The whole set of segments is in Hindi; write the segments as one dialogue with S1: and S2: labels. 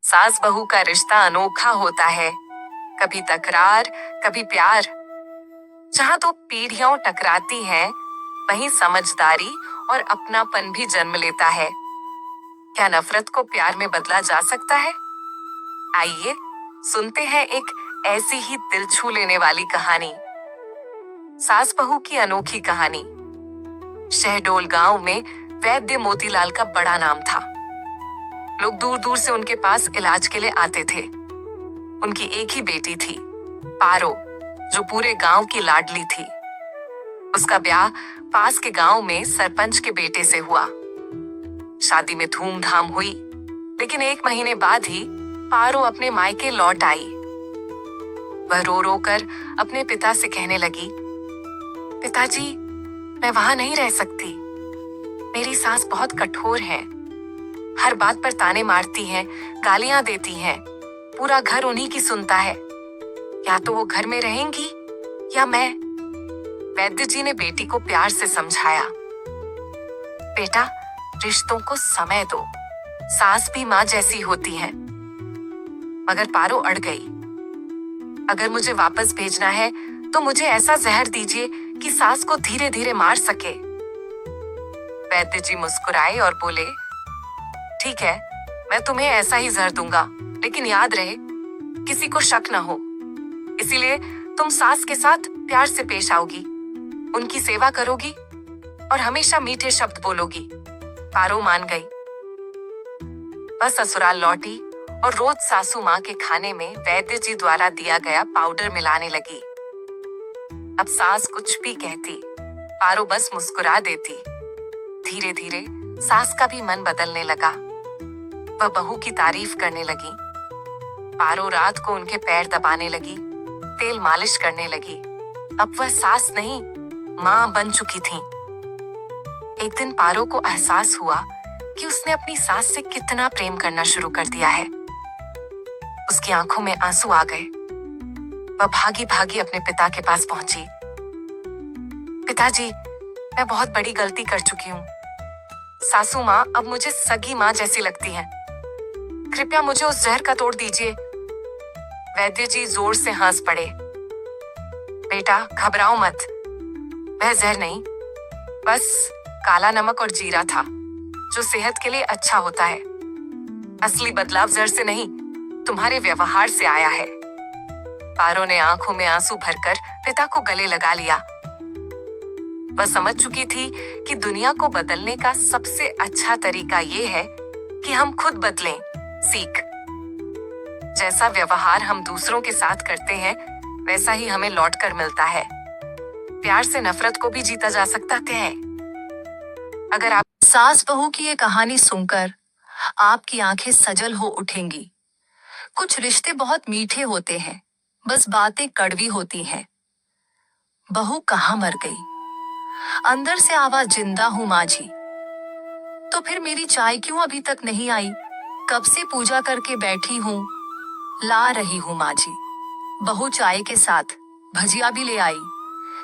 S1: सास बहू का रिश्ता अनोखा होता है, कभी तकरार, कभी प्यार। जहां तो पीढ़ियां टकराती हैं, वहीं समझदारी और अपनापन भी जन्म लेता है। क्या नफरत को प्यार में बदला जा सकता है? आइए सुनते हैं एक ऐसी ही दिल छू लेने वाली कहानी। सास बहू की अनोखी कहानी। शहडोल गांव में वैद्य मोतीलाल का बड़ा नाम था। लोग दूर दूर से उनके पास इलाज के लिए आते थे। उनकी एक ही बेटी थी, पारो, जो पूरे गांव की लाडली थी। उसका ब्याह पास के गांव में सरपंच के बेटे से हुआ। शादी में धूमधाम हुई, लेकिन 1 महीने बाद ही पारो अपने मायके लौट आई। वह रो रो कर अपने पिता से कहने लगी, पिताजी, मैं वहां नहीं रह सकती। मेरी सास बहुत कठोर है, हर बात पर ताने मारती हैं, गालियां देती हैं, पूरा घर उन्हीं की सुनता है। या तो वो घर में रहेंगी या मैं। वैद्य जी ने बेटी को प्यार से समझाया, बेटा, रिश्तों को समय दो, सास भी माँ जैसी होती है। मगर पारो अड़ गई। अगर मुझे वापस भेजना है तो मुझे ऐसा जहर दीजिए कि सास को धीरे धीरे मार सके। वैद्य जी मुस्कुराए और बोले, ठीक है, मैं तुम्हें ऐसा ही जहर दूंगा, लेकिन याद रहे किसी को शक ना हो। इसीलिए तुम सास के साथ प्यार से पेश आओगी, उनकी सेवा करोगी और हमेशा मीठे शब्द बोलोगी। पारो मान गई। वह ससुराल लौटी और रोज सासू माँ के खाने में वैद्य जी द्वारा दिया गया पाउडर मिलाने लगी। अब सास कुछ भी कहती, पारो बस मुस्कुरा देती। धीरे धीरे सास का भी मन बदलने लगा। वह बहू की तारीफ करने लगी। पारो रात को उनके पैर दबाने लगी, तेल मालिश करने लगी। अब वह सास नहीं, माँ बन चुकी थी। एक दिन पारो को एहसास हुआ कि उसने अपनी सास से कितना प्रेम करना शुरू कर दिया है। उसकी आंखों में आंसू आ गए। वह भागी भागी अपने पिता के पास पहुंची। पिताजी, मैं बहुत बड़ी गलती कर चुकी हूँ। सासू माँ अब मुझे सगी माँ जैसी लगती है। कृपया मुझे उस जहर का तोड़ दीजिए। वैद्य जी जोर से हंस पड़े। बेटा, घबराओ मत, वह जहर नहीं, बस काला नमक और जीरा था, जो सेहत के लिए अच्छा होता है। असली बदलाव जहर से नहीं, तुम्हारे व्यवहार से आया है। पारो ने आंखों में आंसू भरकर पिता को गले लगा लिया। वह समझ चुकी थी कि दुनिया को बदलने का सबसे अच्छा तरीका ये है कि हम खुद बदलें। सीख, जैसा व्यवहार हम दूसरों के साथ करते हैं, वैसा ही हमें लौटकर मिलता है। प्यार से नफरत को भी जीता जा सकता है। अगर आप सास बहू की ये कहानी सुनकर आपकी आंखें सजल हो उठेंगी। कुछ रिश्ते बहुत मीठे होते हैं, बस बातें कड़वी होती हैं। बहू कहाँ मर गई? अंदर से आवाज, जिंदा हूँ माँ जी। तो फिर मेरी चाय क्यों अभी तक नहीं आई? कब से पूजा करके बैठी हूँ, ला रही हूँ माँ जी। बहू चाय के साथ भजिया भी ले आई।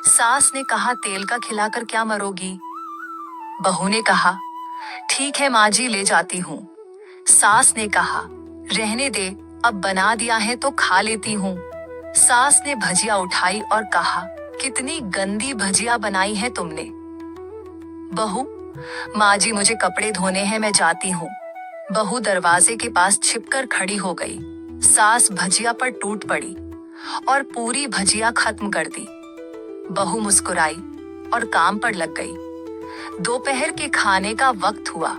S1: सास ने कहा, तेल का खिलाकर क्या मरोगी? बहू ने कहा, ठीक है माँ जी, ले जाती हूँ। सास ने कहा, रहने दे, अब बना दिया है तो खा लेती हूँ। सास ने भजिया उठाई और कहा, कितनी गंदी भजिया बनाई है तुमने। बहू, माँ जी मुझे कपड़े धोने हैं, मैं जाती हूँ। बहू दरवाजे के पास छिपकर खड़ी हो गई। सास भजिया पर टूट पड़ी और पूरी भजिया खत्म कर दी। बहू मुस्कुराई और काम पर लग गई। दोपहर के खाने का वक्त हुआ।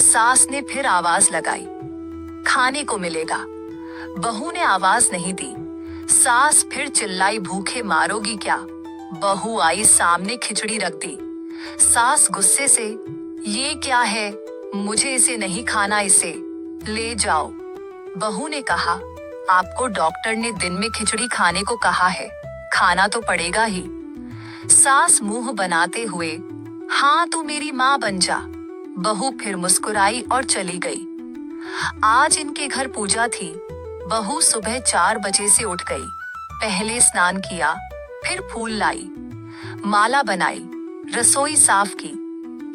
S1: सास ने फिर आवाज लगाई, खाने को मिलेगा। बहू ने आवाज नहीं दी। सास फिर चिल्लाई, भूखे मारोगी क्या? बहू आई, सामने खिचड़ी रख दी। सास गुस्से से, ये क्या है? मुझे इसे नहीं खाना, इसे ले जाओ। बहू ने कहा, आपको डॉक्टर ने दिन में खिचड़ी खाने को कहा है, खाना तो पड़ेगा ही। सास मुंह बनाते हुए, हाँ तू मेरी माँ बन जा। बहू फिर मुस्कुराई और चली गई। आज इनके घर पूजा थी। बहू सुबह 4 बजे से उठ गई। पहले स्नान किया, फिर फूल लाई, माला बनाई, रसोई साफ की,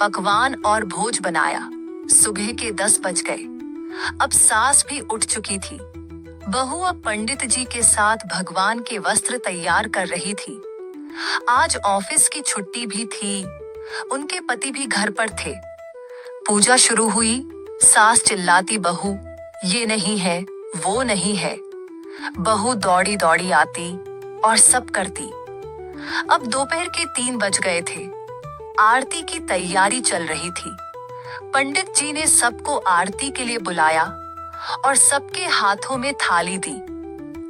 S1: पकवान और भोज बनाया। सुबह के 10 बज गए।
S2: अब सास भी उठ चुकी थी। बहू अब पंडित जी के साथ भगवान के वस्त्र तैयार कर रही थी। आज ऑफिस की छुट्टी भी थी। उनके पति भी घर पर थे। पूजा शुरू हुई। सास चिल्लाती, बहू ये नहीं है, वो नहीं है। बहू दौड़ी दौड़ी आती और सब करती। अब दोपहर के 3 बज गए थे। आरती की तैयारी चल रही थी। पंडित जी ने सबको आरती के लिए बुलाया और सबके हाथों में थाली दी।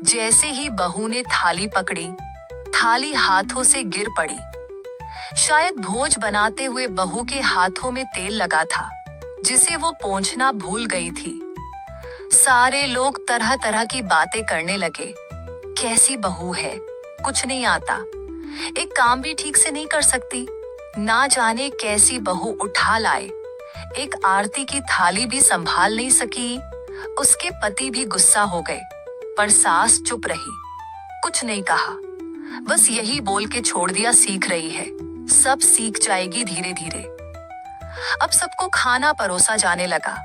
S2: जैसे ही बहू ने थाली पकड़ी, थाली हाथों से गिर पड़ी। शायद भोज बनाते हुए बहू के हाथों में तेल लगा था, जिसे वो पोंछना भूल गई थी। सारे लोग तरह तरह की बातें करने लगे। कैसी बहू है, कुछ नहीं आता, एक काम भी ठीक से नहीं कर सकती, ना जाने कैसी बहू उठा लाए, एक आरती की थाली भी संभाल नहीं सकी। उसके पति भी गुस्सा हो गए, पर सास चुप रही, कुछ नहीं कहा, बस यही बोल के छोड़ दिया, सीख रही है, सब सीख जाएगी धीरे धीरे। अब सबको खाना परोसा जाने लगा।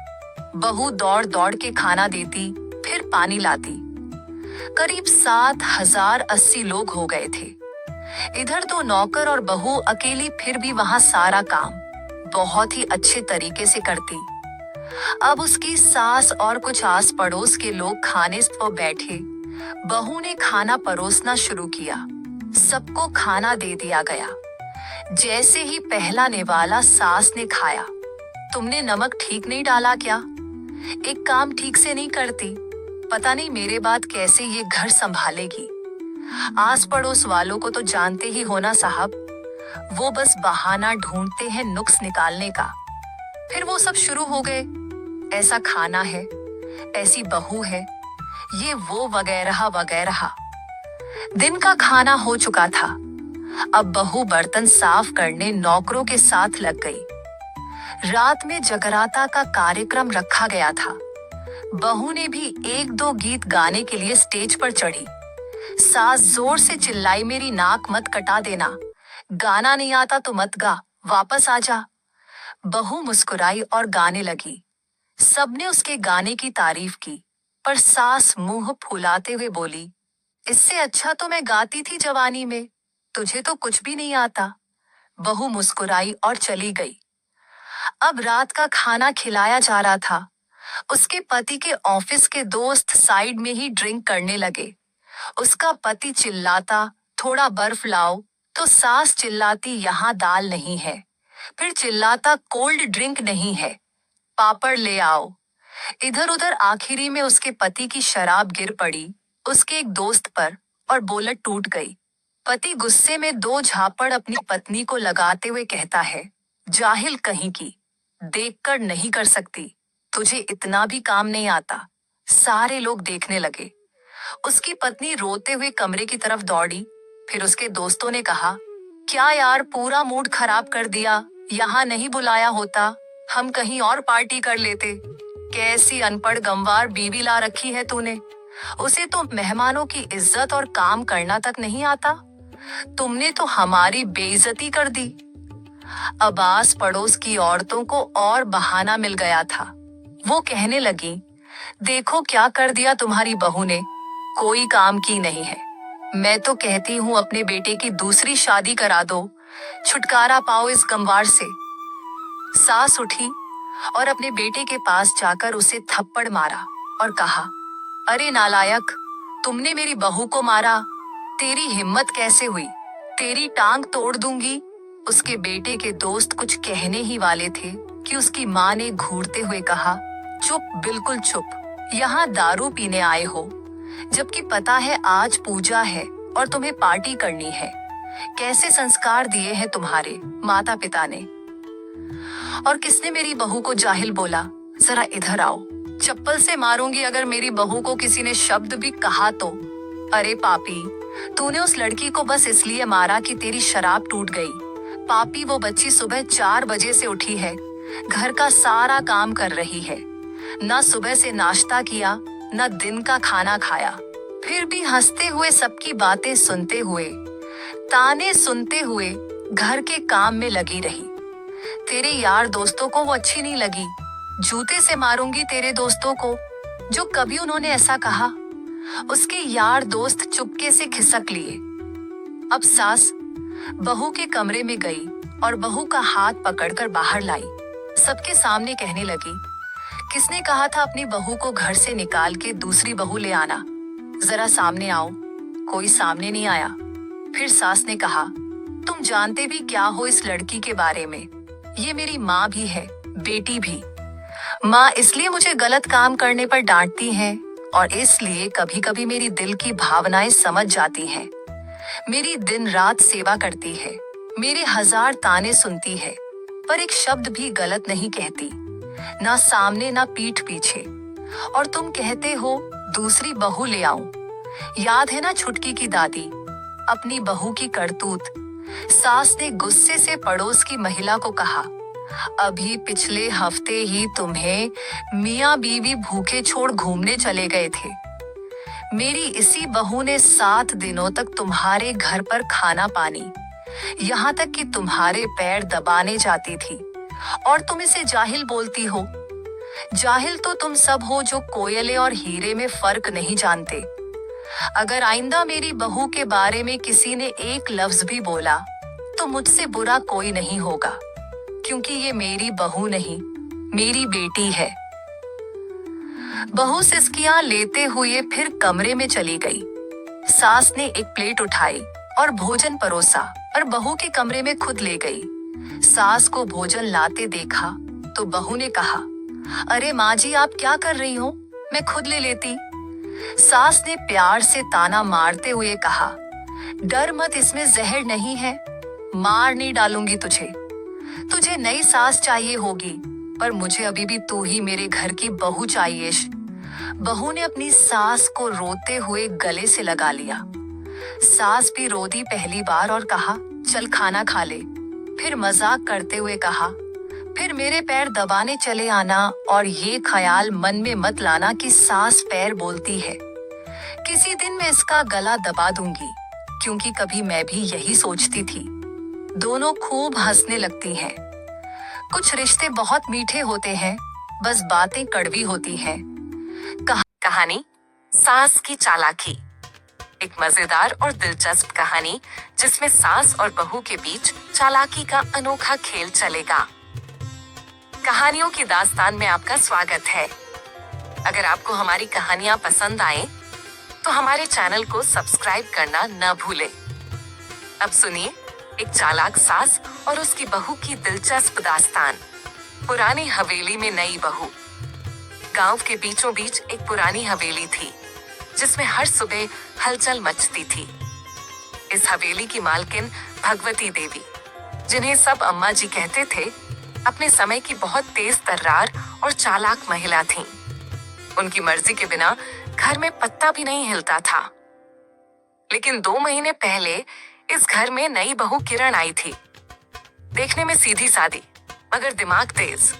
S2: बहू दौड़ दौड़ के खाना देती, फिर पानी लाती। करीब 7080 लोग हो गए थे। इधर 2 नौकर और बहू अकेली, फिर भी वहां सारा काम बहुत ही अच्छे तरीके से करती। अब उसकी सास और कुछ आस पड़ोस के लोग खाने पर बैठे। बहू ने खाना परोसना शुरू किया। सबको खाना दे दिया गया। जैसे ही पहला निवाला सास ने खाया, तुमने नमक ठीक नहीं डाला क्या? एक काम ठीक से नहीं करती, पता नहीं मेरे बाद कैसे ये घर संभालेगी। आस पड़ोस वालों को तो जानते ही हो ना साहब, वो बस बहाना ढूंढते हैं नुक्स निकालने का। फिर वो सब शुरू हो गए, ऐसा खाना है, ऐसी बहू है, ये वो वगैरह वगैरह। दिन का खाना हो चुका था। अब बहू बर्तन साफ करने नौकरों के साथ लग गई। रात में जगराता का कार्यक्रम रखा गया था। बहू ने भी 1-2 गीत गाने के लिए स्टेज पर चढ़ी। सास जोर से चिल्लाई, मेरी नाक मत कटा देना, गाना नहीं आता तो मत गा, वापस आ जा। बहू मुस्कुराई और गाने लगी। सबने उसके गाने की तारीफ की, पर सास मुंह फुलाते हुए बोली, इससे अच्छा तो मैं गाती थी जवानी में, तुझे तो कुछ भी नहीं आता। बहू मुस्कुराई और चली गई। अब रात का खाना खिलाया जा रहा था। उसके पति के ऑफिस के दोस्त साइड में ही ड्रिंक करने लगे। उसका पति चिल्लाता, थोड़ा बर्फ लाओ, तो सास चिल्लाती, यहाँ दाल नहीं है। फिर चिल्लाता, कोल्ड ड्रिंक नहीं है, पापड़ ले आओ। इधर उधर आखिरी में उसके पति की शराब गिर पड़ी उसके एक दोस्त पर और बोलट टूट गई। पति गुस्से में 2 झापड़ अपनी पत्नी को लगाते हुए कहता है, जाहिल कहीं की, देखकर नहीं कर सकती, तुझे इतना भी काम नहीं आता। सारे लोग देखने लगे। उसकी पत्नी रोते हुए कमरे की तरफ दौड़ी। फिर उसके दोस्तों ने कहा, क्या यार, पूरा मूड खराब कर दिया, यहाँ नहीं बुलाया होता, हम कहीं और पार्टी कर लेते। कैसी अनपढ़ गंवार बीवी ला रखी है तूने, उसे तो मेहमानों की इज्जत और काम करना तक नहीं आता। तुमने तो हमारी बेइज्जती कर दी। अब आस पड़ोस की औरतों को और बहाना मिल गया था। वो कहने लगी, देखो क्या कर दिया तुम्हारी बहू ने, कोई काम की नहीं है। मैं तो कहती हूँ अपने बेटे की दूसरी शादी करा दो, छुटकारा पाओ इस गंवार से। सास उठी और अपने बेटे के पास जाकर उसे थप्पड़ मारा और कहा, अरे नालायक, तुमने मेरी बहू को मारा, तेरी हिम्मत कैसे हुई, तेरी टांग तोड़ दूंगी। उसके बेटे के दोस्त कुछ कहने ही वाले थे कि उसकी माँ ने घूरते हुए कहा, चुप, बिल्कुल चुप, यहाँ दारू पीने आए हो, जबकि पता है आज पूजा है और तुम्हें पार्टी करनी है। कैसे संस्कार दिए हैं तुम्हारे माता पिता ने। और किसने मेरी बहू को जाहिल बोला, जरा इधर आओ, चप्पल से मारूंगी अगर मेरी बहू को किसी ने शब्द भी कहा तो। अरे पापी, तूने उस लड़की को बस इसलिए मारा कि तेरी शराब टूट गई। पापी, वो बच्ची सुबह 4 बजे से उठी है, घर का सारा काम कर रही है, ना सुबह से नाश्ता किया, ना दिन का खाना खाया, फिर भी हंसते हुए सबकी बातें सुनते हुए, ताने सुनते हुए घर के काम में लगी रही। तेरे यार दोस्तों को वो अच्छी नहीं लगी, जूते से मारूंगी तेरे दोस्तों को जो कभी उन्होंने ऐसा कहा। उसके यार दोस्त चुपके से खिसक लिए। अब सास बहू के कमरे में गई और बहू का हाथ पकड़कर बाहर लाई। सबके सामने कहने लगी, किसने कहा था अपनी बहू को घर से निकाल के दूसरी बहू ले आना? जरा सामने आओ। कोई सामने नहीं आया। फिर सास ने कहा, तुम जानते भी क्या हो इस लड़की के बारे में? ये मेरी माँ भी है, बेटी भी। माँ इसलिए मुझे गलत काम करने पर डांटती है और इसलिए कभी कभी मेरी दिल की भावनाएं समझ जाती हैं। मेरी दिन रात सेवा करती है, मेरे 1000 ताने सुनती है, पर एक शब्द भी गलत नहीं कहती, ना सामने ना पीठ पीछे। और तुम कहते हो दूसरी बहू ले आऊं। याद है ना छुटकी की दादी, अपनी बहू की करतूत। सास ने गुस्से से पड़ोस की महिला को कहा, अभी पिछले हफ्ते ही तुम्हें मियाँ बीवी भूखे छोड़ घूमने चले गए थे। मेरी इसी बहू ने 7 दिनों तक तुम्हारे घर पर खाना पानी, यहाँ तक कि तुम्हारे पैर दबाने जाती थी, और तुम इसे जाहिल बोलती हो। जाहिल तो तुम सब हो जो कोयले और हीरे में फर्क नहीं जानते। अगर आइंदा मेरी बहू के बारे में किसी ने एक लफ्ज भी बोला तो मुझसे बुरा कोई नहीं होगा, क्योंकि ये मेरी बहू नहीं, मेरी बेटी है। बहू सिसकियां लेते हुए फिर कमरे में चली गई। सास ने एक प्लेट उठाई और भोजन परोसा और बहू के कमरे में खुद ले गई। सास को भोजन लाते देखा तो बहू ने कहा, अरे माँ जी आप क्या कर रही हो, मैं खुद ले लेती। सास ने प्यार से ताना मारते हुए कहा, डर मत, इसमें जहर नहीं है, मार नहीं डालूंगी तुझे। तुझे नई सास चाहिए होगी, पर मुझे अभी भी तू ही मेरे घर की बहू चाहिए। बहू ने अपनी सास को रोते हुए गले से लगा लिया। सास भी रो दी पहली बार और कहा, चल खाना खा ले। फिर मजाक करते हुए कहा, फिर मेरे पैर दबाने चले आना और ये ख्याल मन में मत लाना कि सास पैर बोलती है। किसी दिन मैं इसका गला दबा दूंगी, क्योंकि कभी मैं भी यही सोचती थी। दोनों खूब हंसने लगती हैं। कुछ रिश्ते बहुत मीठे होते हैं, बस बातें कड़वी होती हैं।
S1: कहानी सास की चालाकी। एक मजेदार और दिलचस्प कहानी जिसमें सास और बहू के बीच चालाकी का अनोखा खेल चलेगा। कहानियों की दास्तान में आपका स्वागत है। अगर आपको हमारी कहानियां पसंद आए तो हमारे चैनल को सब्सक्राइब करना न भूलें। अब सुनिए एक चालाक सास और उसकी बहू की दिलचस्प दास्तान। पुरानी हवेली में नई बहू। गांव के बीचों बीच एक पुरानी हवेली थी जिसमें हर सुबह हलचल मचती थी। इस हवेली की मालकिन भगवती देवी, जिन्हें सब अम्मा जी कहते थे, अपने समय की बहुत तेज तर्रार और चालाक महिला थीं। उनकी मर्जी के बिना घर में पत्ता भी नहीं हिलता था। लेकिन 2 महीने पहले इस घर में नई बहू किरण आई थी। देखने में सीधी सादी मगर दिमाग तेज।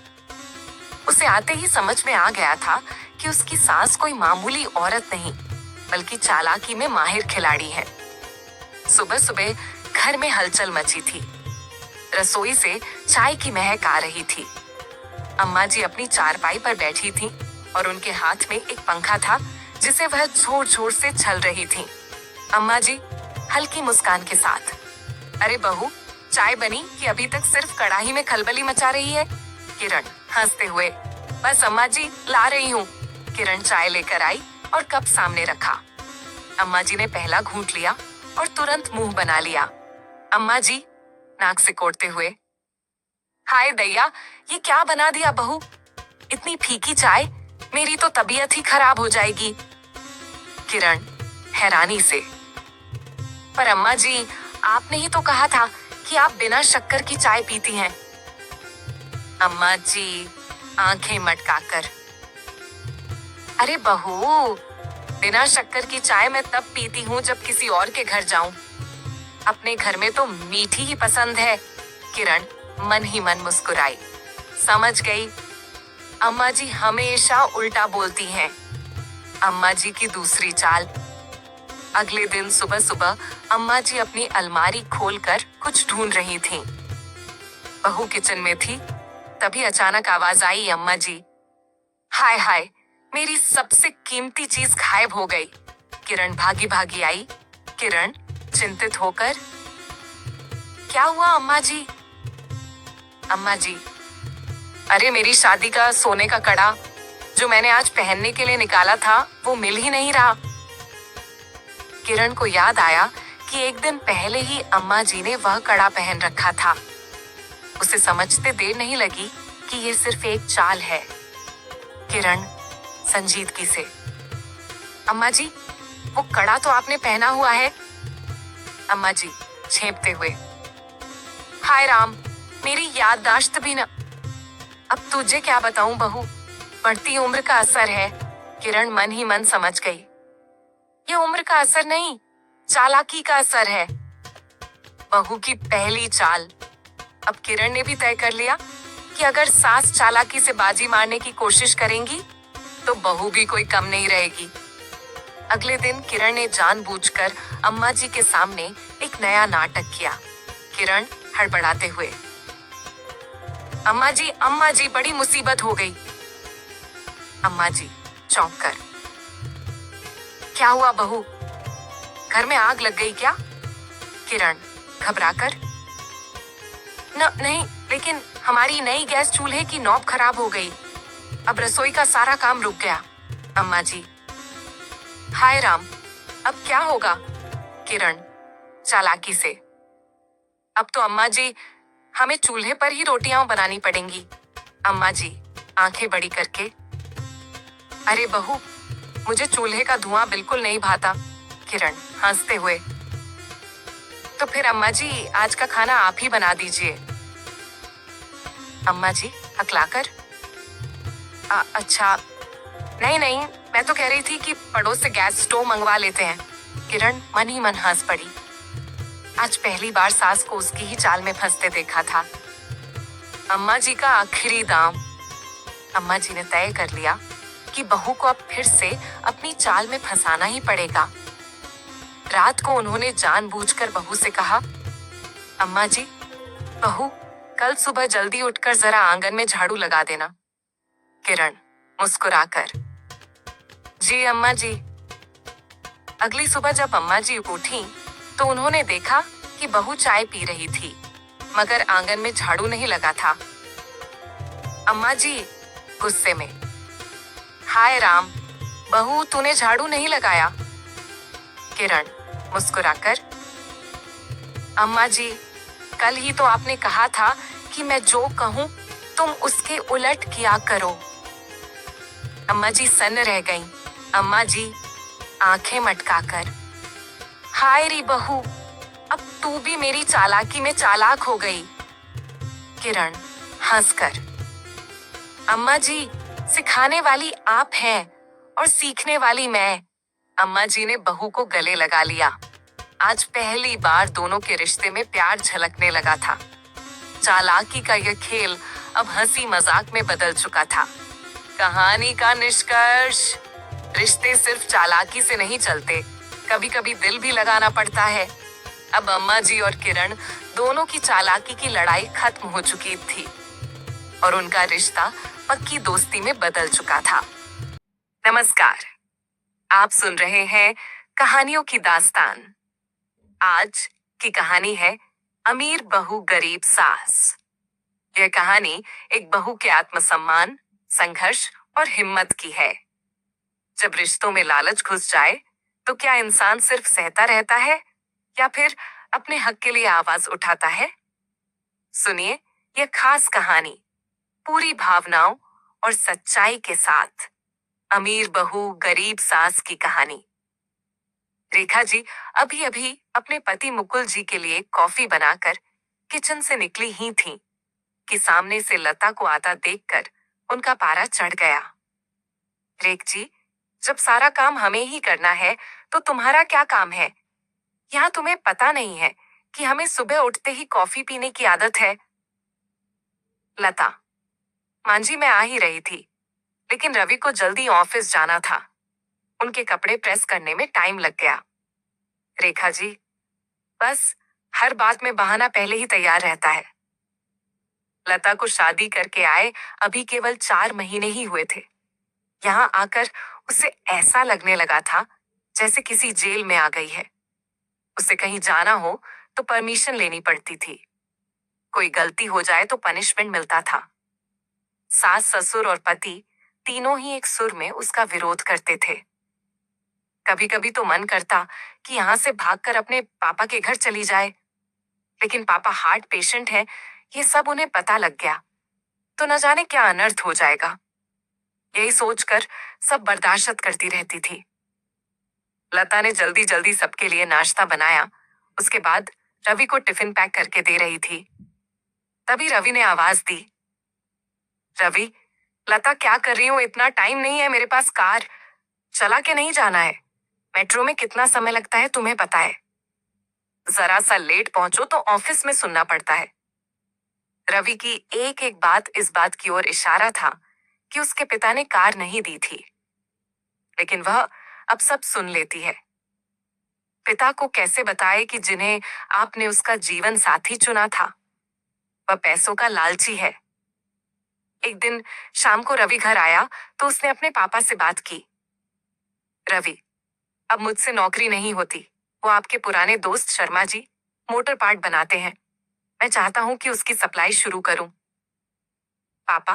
S1: उसे आते ही समझ में आ गया था कि उसकी सास कोई मामूली औरत नहीं, बल्कि चालाकी में माहिर खिलाड़ी है। सुबह सुबह घर में हलचल मची थी। रसोई से चाय की महक आ रही थी। अम्मा जी अपनी चारपाई पर बैठी थीं और उनके हाथ में एक पंखा था जिसे वह जोर जोर से चल रही थीं। अम्मा जी हल्की मुस्कान के साथ, अरे बहू चाय बनी कि अभी तक सिर्फ कढ़ाई में खलबली मचा रही है? किरण हंसते हुए, बस अम्मा जी ला रही हूँ। किरण चाय लेकर आई और कप सामने रखा। अम्मा जी ने पहला घूंट लिया और तुरंत मुंह बना लिया। अम्मा जी नाक सिकोड़ते हुए, हाय दैया, ये क्या बना दिया बहू? इतनी फीकी चाय, मेरी तो तबीयत ही खराब हो जाएगी। किरण हैरानी से, पर अम्मा जी आपने ही तो कहा था कि आप बिना शक्कर की चाय पीती हैं। अम्मा जी आंखें मटकाकर, अरे बहू, बिना शक्कर की चाय मैं तब पीती हूँ जब किसी और के घर जाऊं। अपने घर में तो मीठी ही पसंद है। किरण मन ही मन मुस्कुराई। समझ गई, अम्मा जी हमेशा उल्टा बोलती हैं। अम्मा जी की दूसरी चाल। अगले दिन सुबह सुबह अम्मा जी अपनी अलमारी खोलकर कुछ ढूंढ रही थीं। बहू किचन में थी, तभी अचानक आवाज आई, अम्मा जी। हाय हाय, मेरी सबसे कीमती चीज गायब हो गई। किरण भागी भागी आई। किरण चिंतित होकर, क्या हुआ अम्मा जी? अम्मा जी, अरे मेरी शादी का सोने का कड़ा जो मैंने आज पहनने के लिए निकाला था वो मिल ही नहीं रहा। किरण को याद आया कि एक दिन पहले ही अम्मा जी ने वह कड़ा पहन रखा था। उसे समझते देर नहीं लगी कि ये सिर्फ एक चाल है। किरण संजीदगी से, अम्मा जी, वो कड़ा तो आपने पहना हुआ है। अम्मा जी छेपते हुए, हाय राम, मेरी याददाश्त भी न। अब तुझे क्या बताऊं बहू, बढ़ती उम्र का असर है। किरण मन ही मन समझ गई, ये उम्र का असर नहीं, चालाकी का असर है। बहू की पहली चाल। अब किरण ने भी तय कर लिया कि अगर सास चालाकी से बाजी मारने की कोशिश करेंगी तो बहू भी कोई कम नहीं रहेगी। अगले दिन किरण ने जानबूझकर अम्मा जी के सामने एक नया नाटक किया। किरण हड़बड़ाते हुए, अम्मा जी बड़ी मुसीबत हो गई। अम्मा जी चौंक कर, क्या हुआ बहू, घर में आग लग गई क्या? किरण घबराकर, नहीं, लेकिन हमारी नई गैस चूल्हे की नॉब खराब हो गई। अब रसोई का सारा काम रुक गया। अम्मा जी, हाय राम, अब क्या होगा? किरण चालाकी से, अब तो अम्मा जी हमें चूल्हे पर ही रोटियां बनानी पड़ेंगी। अम्मा जी आंखें बड़ी करके, अरे बहू, मुझे चूल्हे का धुआं बिल्कुल नहीं भाता। किरण हंसते हुए, तो फिर अम्मा जी आज का खाना आप ही बना दीजिए। अम्मा जी हकलाकर, अच्छा, नहीं, मैं तो कह रही थी कि पड़ोस से गैस स्टोव मंगवा लेते हैं। किरण मन ही मन हंस पड़ी। आज पहली बार सास को उसकी ही चाल में फंसते देखा था। अम्मा जी का आखिरी दाम। अम्मा जी ने तय कर लिया कि बहू को अब फिर से अपनी चाल में फंसाना ही पड़ेगा। रात को उन्होंने जानबूझकर बहू से कहा, अम्मा जी, बहू, कल सुबह जल्दी उठकर जरा आंगन में झाड़ू लगा देना। किरण मुस्कुराकर, जी अम्मा जी। अगली सुबह जब अम्मा जी उठी तो उन्होंने देखा कि बहू चाय पी रही थी, मगर आंगन में झाड़ू नहीं लगा था। अम्मा जी गुस्से में, हाय राम, बहू तूने झाड़ू नहीं लगाया। किरण मुस्कुराकर, अम्मा जी, कल ही तो आपने कहा था कि मैं जो कहूं तुम उसके उलट किया करो। अम्मा जी सन्न रह गईं। अम्मा जी आंखें मटकाकर, हाय री बहू, अब तू भी मेरी चालाकी में चालाक हो गई। किरण हंसकर, अम्मा जी, सिखाने वाली आप हैं और सीखने वाली मैं। अम्मा जी ने बहू को गले लगा लिया। आज पहली बार दोनों के रिश्ते में प्यार झलकने लगा था। चालाकी का यह खेल अब हंसी मजाक में बदल चुका था। कहानी का निष्कर्ष, रिश्ते सिर्फ चालाकी से नहीं चलते, कभी कभी दिल भी लगाना पड़ता है। अब अम्मा जी और किरण दोनों की चालाकी की लड़ाई खत्म हो चुकी थी और उनका रिश्ता पक्की दोस्ती में बदल चुका था। नमस्कार, आप सुन रहे हैं कहानियों की दास्तान। आज की कहानी है अमीर बहू गरीब सास। यह कहानी एक बहू के आत्मसम्मान, संघर्ष और हिम्मत की है। जब रिश्तों में लालच घुस जाए तो क्या इंसान सिर्फ सहता रहता है या फिर अपने हक के लिए आवाज उठाता है? सुनिए यह खास कहानी पूरी भावनाओं और सच्चाई के साथ। अमीर बहू गरीब सास की कहानी। रेखा जी अभी अभी अपने पति मुकुल जी के लिए कॉफी बनाकर किचन से निकली ही थीं कि सामने से लता को आता देखकर उनका पारा चढ़ गया। रेख जी, जब सारा काम हमें ही करना है तो तुम्हारा क्या काम है? यहाँ तुम्हें पता नहीं है कि हमें सुबह उठते ही कॉफी पीने की आदत है। लता, मांझी मैं आ ही रही थी, लेकिन रवि को जल्दी ऑफिस जाना था। उनके कपड़े प्रेस करने में टाइम लग गया। रेखा जी, बस हर बात में बहाना पहले ही तैयार रहता है। लता को शादी करके आए अभी केवल 4 महीने ही हुए थे। यहाँ आकर उसे ऐसा लगने लगा था जैसे किसी जेल में आ गई है। उसे कहीं जाना हो तो परमिशन लेनी पड़ती थी। कोई गलती हो जाए तो पनिशमेंट मिलता था। सास ससुर और पति तीनों ही एक सुर में उसका विरोध करते थे। कभी कभी तो मन करता कि यहाँ से भागकर अपने पापा के घर चली जाए, लेकिन पापा हार्ट पेशेंट है, ये सब उन्हें पता लग गया तो न जाने क्या अनर्थ हो जाएगा। यही सोचकर सब बर्दाश्त करती रहती थी। लता ने जल्दी जल्दी सबके लिए नाश्ता बनाया। उसके बाद रवि को टिफिन पैक करके दे रही थी। तभी रवि ने आवाज दी, रवि, लता क्या कर रही हो? इतना टाइम नहीं है मेरे पास, कार चला के नहीं जाना है। मेट्रो में कितना समय लगता है तुम्हें पता है। जरा सा लेट पहुंचो तो ऑफिस में सुनना पड़ता है। रवि की एक एक बात इस बात की ओर इशारा था कि उसके पिता ने कार नहीं दी थी, लेकिन वह अब सब सुन लेती है। पिता को कैसे बताए कि जिन्हें आपने उसका जीवन साथी चुना था वह पैसों का लालची है। एक दिन शाम को रवि घर आया तो उसने अपने पापा से बात की, रवि, अब मुझसे नौकरी नहीं होती। वो आपके पुराने दोस्त शर्मा जी मोटर पार्ट बनाते हैं। मैं चाहता हूं कि उसकी सप्लाई शुरू करूं। पापा,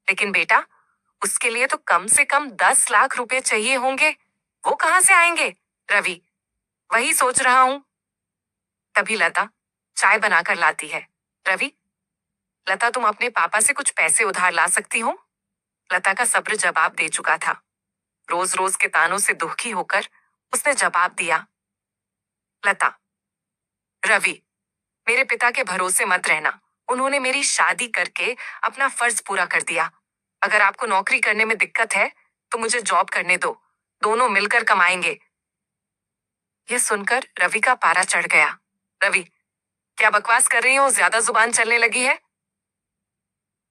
S1: लेकिन बेटा, उसके लिए तो कम से कम 10 लाख रुपए चाहिए होंगे। वो कहां से आएंगे? रवि, वही सोच रहा हूं। तभी लता चाय बनाकर लाती है। रवि, लता, तुम अपने पापा से कुछ पैसे उधार ला सकती हो? लता का सब्र जवाब दे चुका था। रोज रोज के तानों से दुखी होकर उसने जवाब दिया, लता, रवि, मेरे पिता के भरोसे मत रहना। उन्होंने मेरी शादी करके अपना फर्ज पूरा कर दिया। अगर आपको नौकरी करने में दिक्कत है तो मुझे जॉब करने दो, दोनों मिलकर कमाएंगे। यह सुनकर रवि का पारा चढ़ गया। रवि, क्या बकवास कर रही हो? ज्यादा जुबान चलने लगी है।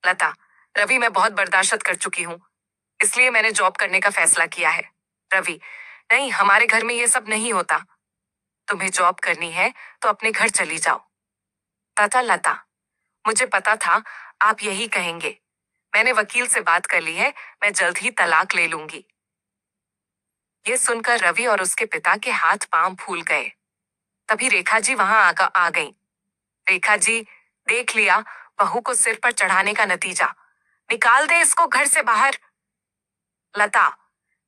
S1: लता, रवि, मैं बहुत बर्दाश्त कर चुकी हूँ, इसलिए मैंने जॉब करने का फैसला किया है। रवि, नहीं, हमारे घर में ये सब नहीं होता। तुम्हें जॉब करनी है तो अपने घर चली जाओ। तथा लता, मुझे पता था आप यही कहेंगे। मैंने वकील से बात कर ली है, मैं जल्द ही तलाक ले लूंगी। ये सुनकर रवि और उसके पिता के हाथ पांव फूल गए। तभी रेखा जी वहां आ गईं। रेखा जी, देख लिया बहू को सिर पर चढ़ाने का नतीजा। निकाल दे इसको घर से बाहर। लता,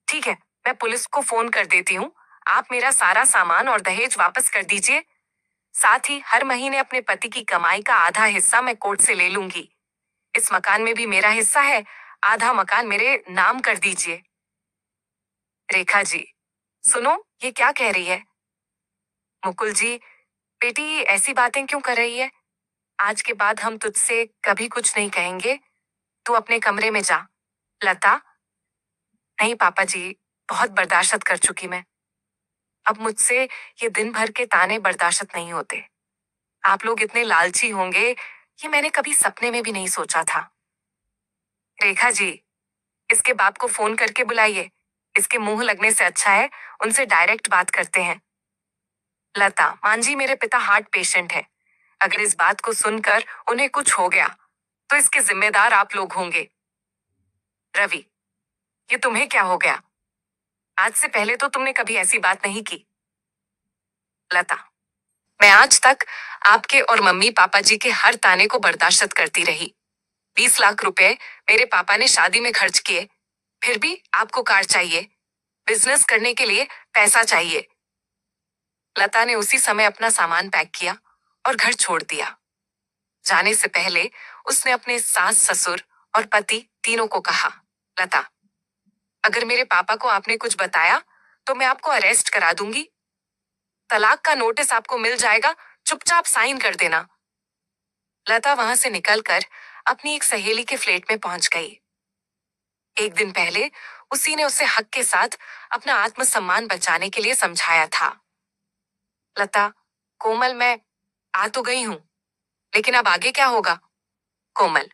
S1: ठीक है, मैं पुलिस को फोन कर देती हूँ। आप मेरा सारा सामान और दहेज वापस कर दीजिए। साथ ही हर महीने अपने पति की कमाई का आधा हिस्सा मैं कोर्ट से ले लूंगी। इस मकान में भी मेरा हिस्सा है, आधा मकान मेरे नाम कर दीजिए। रेखा जी, सुनो, ये क्या कह रही है? मुकुल जी, बेटी ऐसी बातें क्यों कर रही है? आज के बाद हम तुझसे कभी कुछ नहीं कहेंगे। तू अपने कमरे में जा। लता, नहीं पापा जी, बहुत बर्दाश्त कर चुकी मैं। अब मुझसे ये दिन भर के ताने बर्दाश्त नहीं होते। आप लोग इतने लालची होंगे ये मैंने कभी सपने में भी नहीं सोचा था। रेखा जी, इसके बाप को फोन करके बुलाइए। इसके मुंह लगने से अच्छा है उनसे डायरेक्ट बात करते हैं। लता, मांझी, मेरे पिता हार्ट पेशेंट है। अगर इस बात को सुनकर उन्हें कुछ हो गया तो इसके जिम्मेदार आप लोग होंगे। रवि, ये तुम्हें क्या हो गया? आज से पहले तो तुमने कभी ऐसी बात नहीं की। लता, मैं आज तक आपके और मम्मी पापा जी के हर ताने को बर्दाश्त करती रही। 20 लाख रुपए मेरे पापा ने शादी में खर्च किए, फिर भी आपको कार चाहिए। बिजनेस करने के लिए पैसा चाहिए। लता ने उसी समय अपना सामान पैक किया और घर छोड़ दिया। जाने से पहले उसने अपने सास ससुर और पति तीनों को कहा, लता, अगर मेरे पापा को आपने कुछ बताया तो मैं आपको अरेस्ट करा दूंगी। तलाक का नोटिस आपको मिल जाएगा, चुपचाप साइन कर देना। लता वहां से निकलकर अपनी एक सहेली के फ्लैट में पहुंच गई। एक दिन पहले उसी ने उसे हक के साथ अपना आत्मसम्मान बचाने के लिए समझाया था। लता, कोमल, मैं आ तो गई हूं, लेकिन अब आगे क्या होगा? कोमल,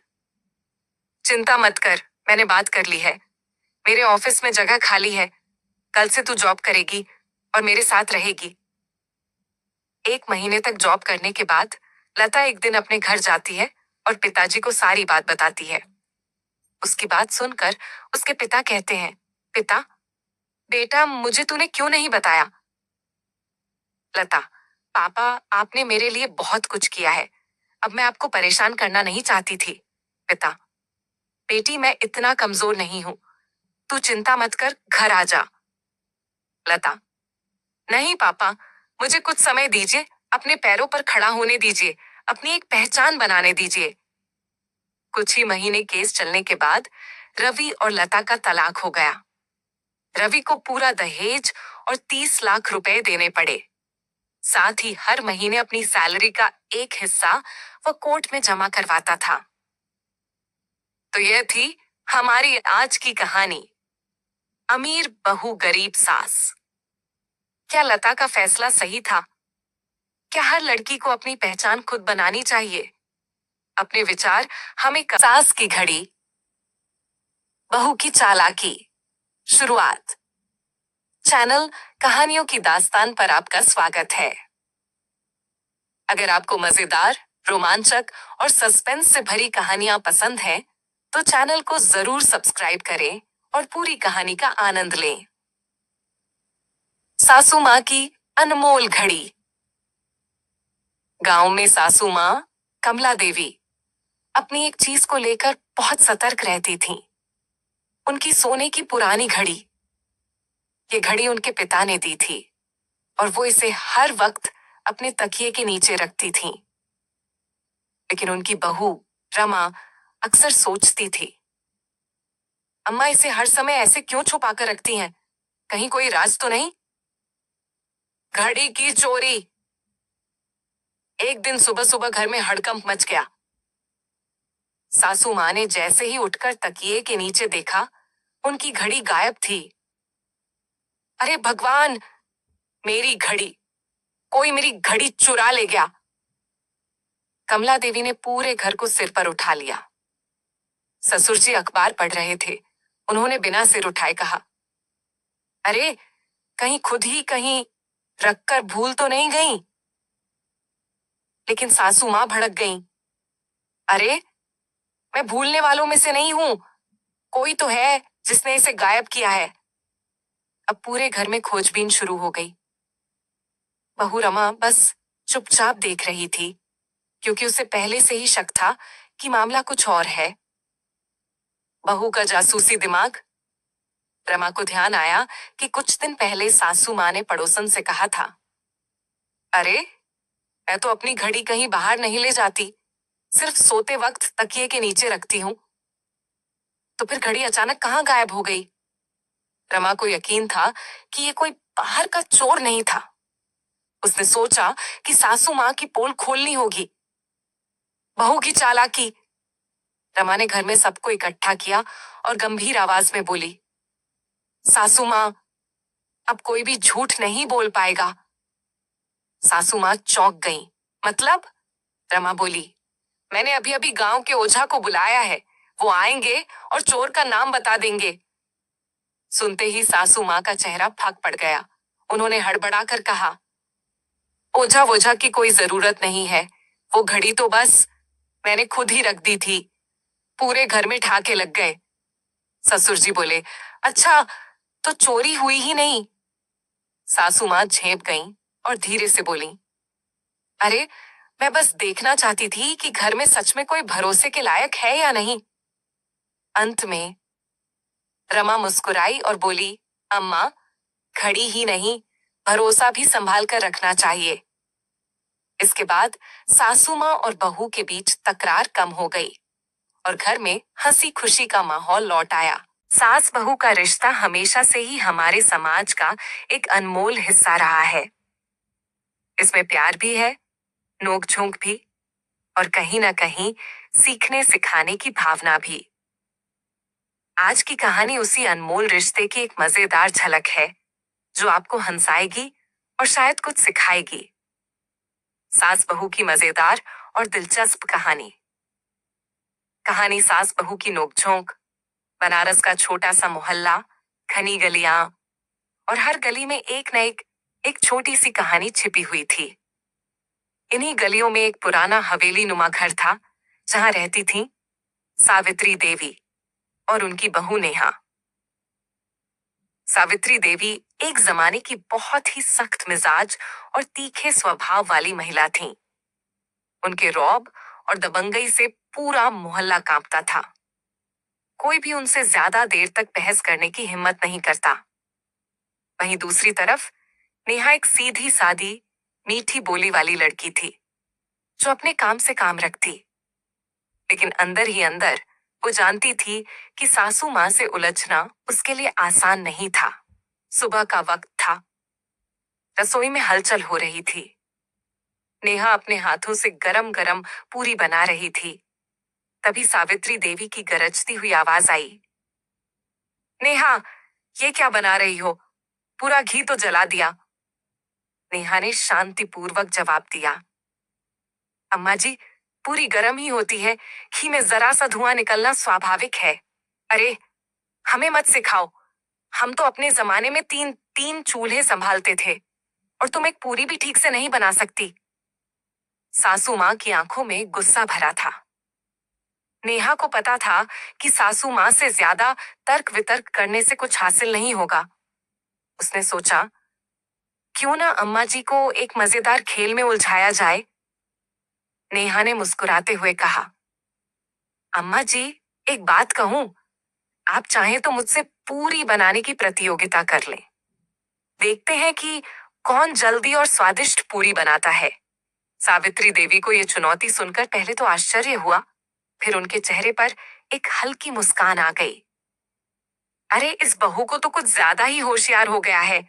S1: चिंता मत कर, मैंने बात कर ली है। मेरे ऑफिस में जगह खाली है। कल से तू जॉब करेगी और मेरे साथ रहेगी। 1 महीने तक जॉब करने के बाद लता एक दिन अपने घर जाती है और पिताजी को सारी बात बताती है। उसकी बात सुनकर उसके पिता कहते हैं, पिता, बेटा मुझे तूने क्यों नहीं बताया? लता, पापा, आपने मेरे लिए बहुत कुछ किया है। अब मैं आपको परेशान करना नहीं चाहती थी। पिता, बेटी मैं इतना कमजोर नहीं हूं, तू चिंता मत कर, घर आ जा। लता, नहीं पापा, मुझे कुछ समय दीजिए, अपने पैरों पर खड़ा होने दीजिए, अपनी एक पहचान बनाने दीजिए। कुछ ही महीने केस चलने के बाद रवि और लता का तलाक हो गया। रवि को पूरा दहेज और 30 लाख रुपए देने पड़े। साथ ही हर महीने अपनी सैलरी का एक हिस्सा वो कोर्ट में जमा करवाता था। तो यह थी हमारी आज की कहानी, अमीर बहू गरीब सास। क्या लता का फैसला सही था? क्या हर लड़की को अपनी पहचान खुद बनानी चाहिए? अपने विचार हमें सास की घड़ी, बहू की चालाकी। शुरुआत। चैनल कहानियों की दास्तान पर आपका स्वागत है। अगर आपको मजेदार, रोमांचक और सस्पेंस से भरी कहानियां पसंद हैं, तो चैनल को जरूर सब्सक्राइब करें और पूरी कहानी का आनंद लें। सासू माँ की अनमोल घड़ी। गांव में सासू माँ कमला देवी अपनी एक चीज को लेकर बहुत सतर्क रहती थीं। उनकी सोने की पुरानी घड़ी। ये घड़ी उनके पिता ने दी थी और वो इसे हर वक्त अपने तकिए के नीचे रखती थीं। लेकिन उनकी बहू रमा अक्सर सोचती थी, अम्मा इसे हर समय ऐसे क्यों छुपा कर रखती हैं? कहीं कोई राज तो नहीं? घड़ी की चोरी। एक दिन सुबह सुबह घर में हड़कंप मच गया। सासू माँ ने जैसे ही उठकर तकिए के नीचे देखा, उनकी घड़ी गायब थी। अरे भगवान, मेरी घड़ी! कोई मेरी घड़ी चुरा ले गया। कमला देवी ने पूरे घर को सिर पर उठा लिया। ससुर जी अखबार पढ़ रहे थे। उन्होंने बिना सिर उठाए कहा, अरे कहीं खुद ही कहीं रखकर भूल तो नहीं गई? लेकिन सासू मां भड़क गईं। अरे मैं भूलने वालों में से नहीं हूं, कोई तो है जिसने इसे गायब किया है। अब पूरे घर में खोजबीन शुरू हो गई। बहू रमा बस चुपचाप देख रही थी, क्योंकि उसे पहले से ही शक था कि मामला कुछ और है। बहू का जासूसी दिमाग। रमा को ध्यान आया कि कुछ दिन पहले सासू माँ ने पड़ोसन से कहा था, अरे मैं तो अपनी घड़ी कहीं बाहर नहीं ले जाती, सिर्फ सोते वक्त तकिए के नीचे रखती हूं। तो फिर घड़ी अचानक कहाँ गायब हो गई? रमा को यकीन था कि ये कोई बाहर का चोर नहीं था। उसने सोचा कि सासू माँ की पोल खोलनी होगी। बहू की चालाकी। रमा ने घर में सबको इकट्ठा किया और गंभीर आवाज में बोली, सासू माँ, अब कोई भी झूठ नहीं बोल पाएगा। सासू माँ चौंक गईं। मतलब? रमा बोली, मैंने अभी अभी गांव के ओझा को बुलाया है, वो आएंगे और चोर का नाम बता देंगे। सुनते ही सासू माँ का चेहरा फक पड़ गया। उन्होंने हड़बड़ाकर कहा, ओझा वोझा की कोई जरूरत नहीं है, वो घड़ी तो बस मैंने खुद ही रख दी थी। पूरे घर में ठाके लग गए। ससुर जी बोले, अच्छा तो चोरी हुई ही नहीं? सासू माँ झेप गईं और धीरे से बोली, अरे मैं बस देखना चाहती थी कि घर में सच में कोई भरोसे के लायक है या नहीं। अंत में रमा मुस्कुराई और बोली, अम्मा, घड़ी ही नहीं, भरोसा भी संभाल कर रखना चाहिए। इसके बाद सासू माँ और बहू के बीच तकरार कम हो गई और घर में हंसी खुशी का माहौल लौट आया। सास बहू का रिश्ता हमेशा से ही हमारे समाज का एक अनमोल हिस्सा रहा है। इसमें प्यार भी है, नोक झोंक भी, और कहीं ना कहीं सीखने सिखाने की भावना भी। आज की कहानी उसी अनमोल रिश्ते की एक मजेदार झलक है, जो आपको हंसाएगी और शायद कुछ सिखाएगी। सास बहू की मजेदार और दिलचस्प कहानी। कहानी सास बहू की नोकझोंक। बनारस का छोटा सा मोहल्ला, घनी गलियां, और हर गली में एक न एक छोटी सी कहानी छिपी हुई थी। इन्हीं गलियों में एक पुराना हवेली नुमा घर था, जहां रहती थी सावित्री देवी और उनकी बहू नेहा। सावित्री देवी एक जमाने की बहुत ही सख्त मिजाज और तीखे स्वभाव वाली महिला थीं। उनके रौब और दबंगई से पूरा मोहल्ला कांपता था। कोई भी उनसे ज्यादा देर तक बहस करने की हिम्मत नहीं करता। वहीं दूसरी तरफ नेहा एक सीधी सादी मीठी बोली वाली लड़की थी, जो अपने काम से काम रखती। लेकिन अंदर ही अंदर वो जानती थी कि सासू माँ से उलझना उसके लिए आसान नहीं था। सुबह का वक्त था। रसोई में हलचल हो रही थी। नेहा अपने हाथों से गरम गरम पूरी बना रही थी। तभी सावित्री देवी की गरजती हुई आवाज आई, नेहा, ये क्या बना रही हो? पूरा घी तो जला दिया। नेहा ने शांतिपूर्वक जवाब दिया, अम्मा जी, पूरी गर्म ही होती है, घी में जरा सा धुआं निकलना स्वाभाविक है। अरे, हमें मत सिखाओ। हम तो अपने जमाने में तीन तीन चूल्हे संभालते थे, और तुम एक पूरी भी ठीक से नहीं बना सकती। सासू माँ की आंखों में गुस्सा भरा था। नेहा को पता था कि सासू माँ से ज्यादा तर्क वितर्क करने से कुछ हासिल नहीं होगा। उसने सोचा, क्यों ना अम्मा जी को एक मजेदार खेल में उलझाया जाए। नेहा ने मुस्कुराते हुए कहा, अम्मा जी, एक बात कहूं, आप चाहें तो मुझसे पूरी बनाने की प्रतियोगिता कर लें। देखते हैं कि कौन जल्दी और स्वादिष्ट पूरी बनाता है। सावित्री देवी को यह चुनौती सुनकर पहले तो आश्चर्य हुआ, फिर उनके चेहरे पर एक हल्की मुस्कान आ गई। अरे, इस बहू को तो कुछ ज्यादा ही होशियार हो गया है।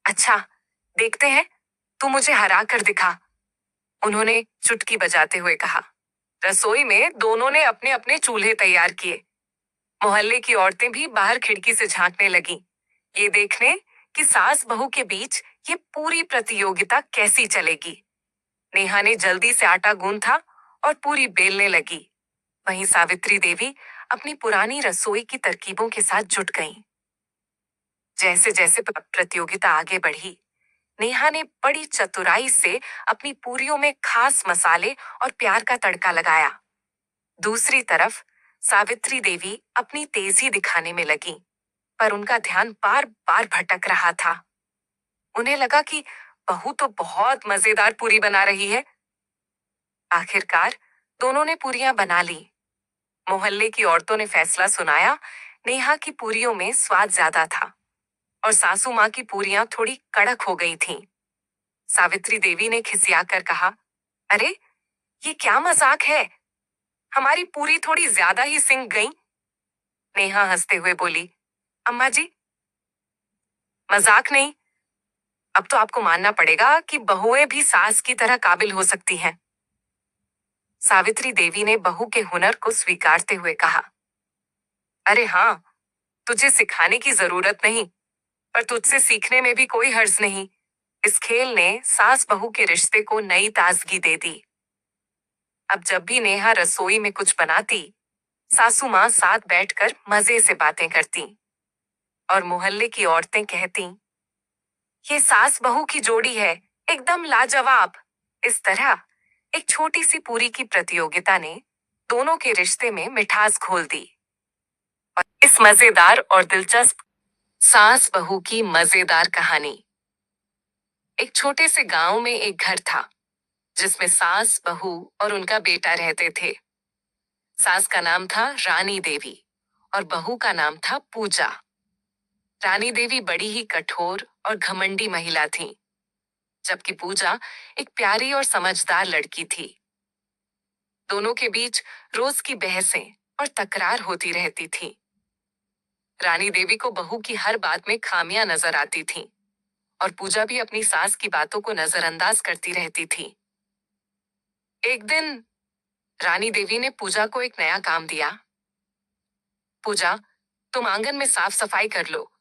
S1: अच्छा, देखते हैं, तू मुझे हरा कर दिखा, उन्होंने चुटकी बजाते हुए कहा। रसोई में दोनों ने अपने अपने चूल्हे तैयार किए। मोहल्ले की औरतें भी बाहर खिड़की से झांकने लगीं, ये देखने कि सास बहू के बीच ये पूरी प्रतियोगिता कैसी चलेगी। नेहा ने जल्दी से आटा गूंथा और पूरी बेलने लगी। वहीं सावित्री देवी अपनी पुरानी रसोई की तरकीबों के साथ जुट गईं। जैसे जैसे प्रतियोगिता आगे बढ़ी, नेहा ने बड़ी चतुराई से अपनी पूरियों में खास मसाले और प्यार का तड़का लगाया। दूसरी तरफ सावित्री देवी अपनी तेजी दिखाने में लगी, पर उनका ध्यान बार बार भटक रहा था। उन्हें लगा कि बहू तो बहुत मजेदार पूरी बना रही है। आखिरकार दोनों ने पूरियां बना ली। मोहल्ले की औरतों ने फैसला सुनाया, नेहा की पूरियों में स्वाद ज्यादा था और सासू माँ की पूरियां थोड़ी कड़क हो गई थीं। सावित्री देवी ने खिसियाकर कहा, अरे, ये क्या मजाक है? हमारी पूरी थोड़ी ज्यादा ही सिंक गई। नेहा हंसते हुए बोली, अम्मा जी, मजाक नहीं। अब तो आपको मानना पड़ेगा कि बहुएं भी सास की तरह काबिल हो सकती हैं। सावित्री देवी ने बहू के हुनर को स्वीकारते हुए कहा, अरे हाँ, तुझे सिखाने की जरूरत नहीं, पर तुझसे सीखने में भी कोई हर्ज नहीं। इस खेल ने सास बहू के रिश्ते को नई ताजगी दे दी। अब जब भी नेहा रसोई में कुछ बनाती, सासू माँ साथ बैठकर मजे से बातें करती और मोहल्ले की औरतें कहती, ये सास बहू की जोड़ी है, एकदम लाजवाब। इस तरह एक छोटी सी पूरी की प्रतियोगिता ने दोनों के रिश्ते में मिठास घोल दी। और इस मजेदार और दिलचस्प सास बहू की मजेदार कहानी। एक छोटे से गांव में एक घर था, जिसमें सास बहू और उनका बेटा रहते थे। सास का नाम था रानी देवी और बहू का नाम था पूजा। रानी देवी बड़ी ही कठोर और घमंडी महिला थी, जबकि पूजा एक प्यारी और समझदार लड़की थी। दोनों के बीच रोज की बहसें और तकरार होती रहती थी। रानी देवी को बहू की हर बात में खामियां नजर आती थीं, और पूजा भी अपनी सास की बातों को नजरअंदाज करती रहती थी। एक दिन रानी देवी ने पूजा को एक नया काम दिया। पूजा, तुम आंगन में साफ सफाई कर लो।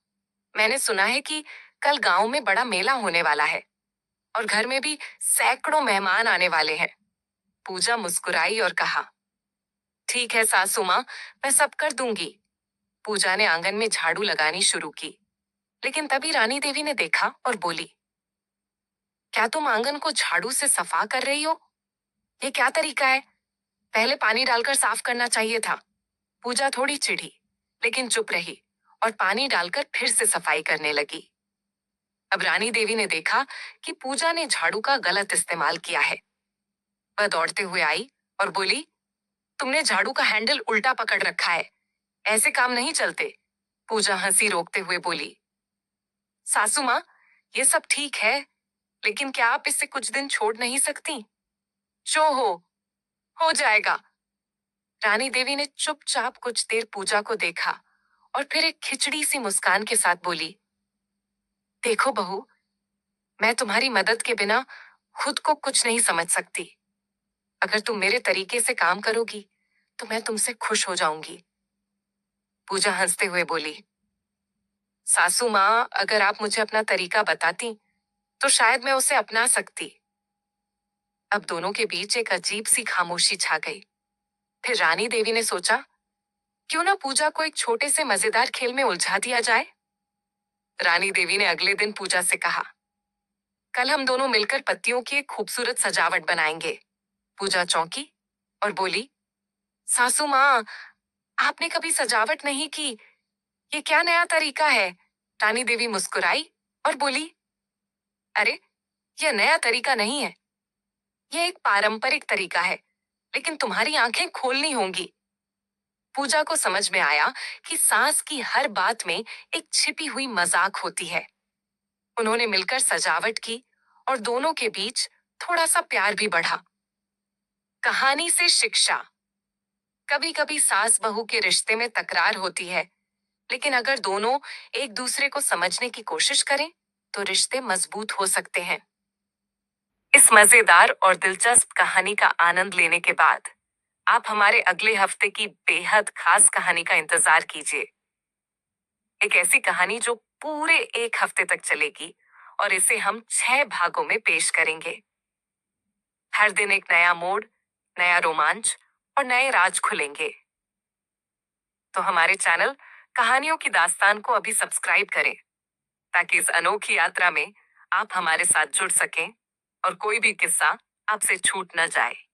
S1: मैंने सुना है कि कल गांव में बड़ा मेला होने वाला है और घर में भी सैकड़ों मेहमान आने वाले हैं। पूजा मुस्कुराई और कहा, ठीक है सासू माँ, मैं सब कर दूंगी। पूजा ने आंगन में झाड़ू लगानी शुरू की, लेकिन तभी रानी देवी ने देखा और बोली, क्या तुम आंगन को झाड़ू से सफा कर रही हो? ये क्या तरीका है? पहले पानी डालकर साफ करना चाहिए था। पूजा थोड़ी चिढ़ी, लेकिन चुप रही और पानी डालकर फिर से सफाई करने लगी। अब रानी देवी ने देखा कि पूजा ने झाड़ू का गलत इस्तेमाल किया है। वह दौड़ते हुए आई और बोली, तुमने झाड़ू का हैंडल उल्टा पकड़ रखा है, ऐसे काम नहीं चलते। पूजा हंसी रोकते हुए बोली, सासू माँ, ये सब ठीक है, लेकिन क्या आप इसे कुछ दिन छोड़ नहीं सकती? जो हो जाएगा। रानी देवी ने चुपचाप कुछ देर पूजा को देखा और फिर एक खिचड़ी सी मुस्कान के साथ बोली, देखो बहू, मैं तुम्हारी मदद के बिना खुद को कुछ नहीं समझ सकती। अगर तुम मेरे तरीके से काम करोगी तो मैं तुमसे खुश हो जाऊंगी। पूजा हंसते हुए बोली, सासू माँ, अगर आप मुझे अपना तरीका बताती तो शायद मैं उसे अपना सकती। अब दोनों के बीच एक अजीब सी खामोशी छा गई। फिर रानी देवी ने सोचा, क्यों ना पूजा को एक छोटे से मजेदार खेल में उलझा दिया जाए। रानी देवी ने अगले दिन पूजा से कहा, कल हम दोनों मिलकर पत्तियों की एक खूबसूरत सजावट बनाएंगे। पूजा चौंकी और बोली, सासू माँ, आपने कभी सजावट नहीं की, ये क्या नया तरीका है? रानी देवी मुस्कुराई और बोली, अरे, यह नया तरीका नहीं है, यह एक पारंपरिक तरीका है, लेकिन तुम्हारी आंखें खोलनी होंगी। पूजा को समझ में आया कि सास की हर बात में एक छिपी हुई मजाक होती है। उन्होंने मिलकर सजावट की और दोनों के बीच थोड़ा सा प्यार भी बढ़ा। कहानी से शिक्षा। कभी कभी सास बहू के रिश्ते में तकरार होती है, लेकिन अगर दोनों एक दूसरे को समझने की कोशिश करें तो रिश्ते मजबूत हो सकते हैं। इस मजेदार और दिलचस्प कहानी का आनंद लेने के बाद आप हमारे अगले हफ्ते की बेहद खास कहानी का इंतजार कीजिए। एक ऐसी कहानी जो पूरे एक हफ्ते तक चलेगी और इसे हम 6 भागों में पेश करेंगे। हर दिन एक नया मोड़, नया रोमांच और नए राज खुलेंगे। तो हमारे चैनल कहानियों की दास्तान को अभी सब्सक्राइब करें, ताकि इस अनोखी यात्रा में आप हमारे साथ जुड़ सकें और कोई भी किस्सा आपसे छूट न जाए।